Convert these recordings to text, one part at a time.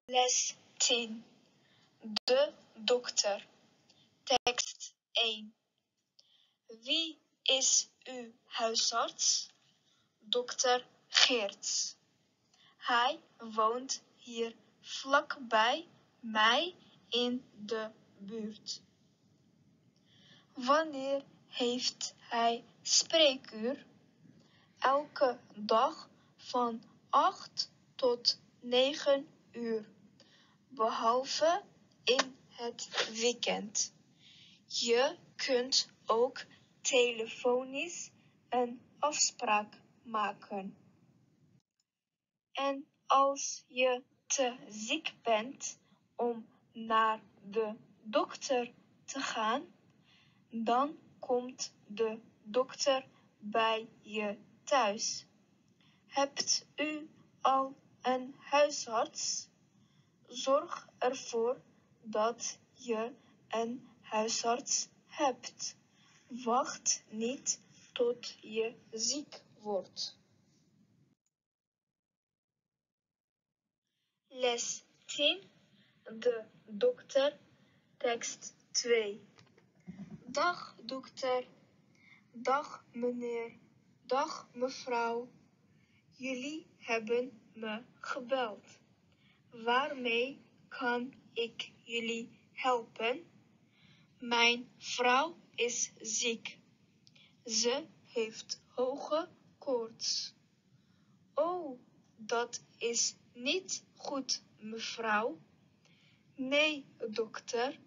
Les 10. De dokter. Tekst 1. Wie is uw huisarts? Dokter Geerts. Hij woont hier vlakbij mij in de buurt. Wanneer heeft hij spreekuur? Elke dag van 8 tot 9 uur, behalve in het weekend. Je kunt ook telefonisch een afspraak maken. En als je te ziek bent om naar de dokter te gaan, dan komt de dokter bij je thuis. Hebt u al een huisarts? Zorg ervoor dat je een huisarts hebt. Wacht niet tot je ziek wordt. Les 10. De dokter. Tekst 2. Dag dokter. Dag meneer. Dag mevrouw. Jullie hebben me gebeld. Waarmee kan ik jullie helpen? Mijn vrouw is ziek. Ze heeft hoge koorts. Oh, dat is niet goed, mevrouw. Nee, dokter.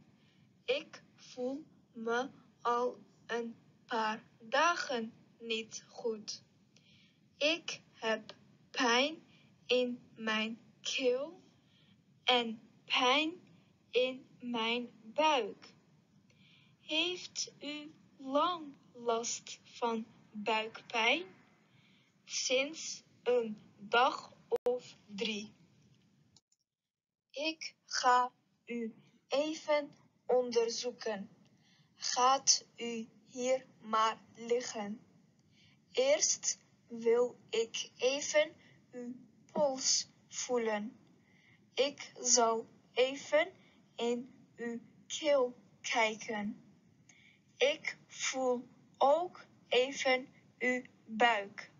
Ik voel me al een paar dagen niet goed. Ik heb pijn in mijn keel en pijn in mijn buik. Heeft u lang last van buikpijn? Sinds een dag of 3. Ik ga u even onderzoeken. Gaat u hier maar liggen. Eerst wil ik even uw pols voelen. Ik zal even in uw keel kijken. Ik voel ook even uw buik.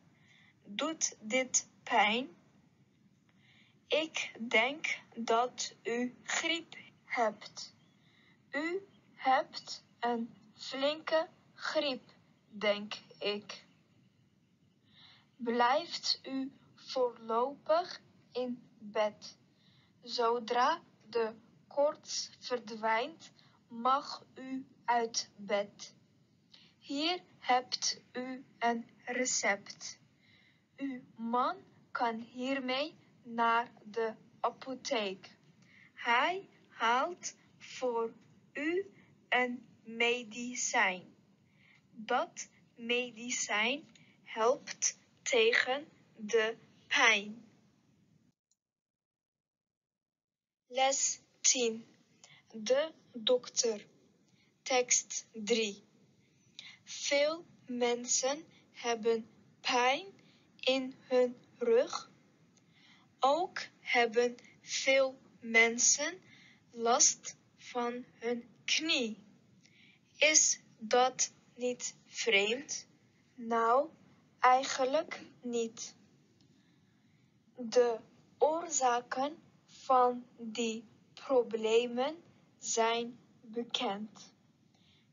Doet dit pijn? Ik denk dat u griep hebt. U hebt een flinke griep, denk ik. Blijft u voorlopig in bed. Zodra de koorts verdwijnt, mag u uit bed. Hier hebt u een recept. Uw man kan hiermee naar de apotheek. Hij haalt voor u een medicijn. Dat medicijn helpt tegen de pijn. Les 10. De dokter. Tekst 3. Veel mensen hebben pijn in hun rug. Ook hebben veel mensen last van hun knie. Is dat niet vreemd? Nou, eigenlijk niet. De oorzaken van die problemen zijn bekend.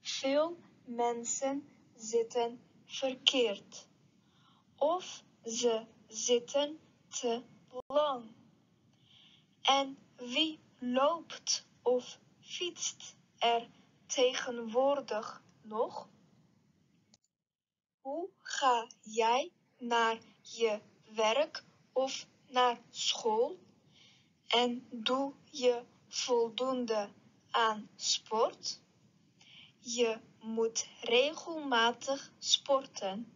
Veel mensen zitten verkeerd. Of ze zitten te lang. En wie loopt of fietst er tegenwoordig nog? Hoe ga jij naar je werk of naar school? En doe je voldoende aan sport? Je moet regelmatig sporten.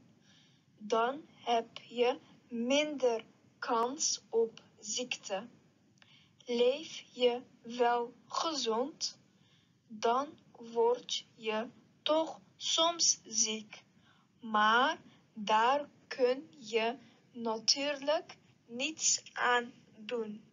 Dan heb je minder kans op ziekte. Leef je wel gezond? Dan word je toch soms ziek. Maar daar kun je natuurlijk niets aan doen.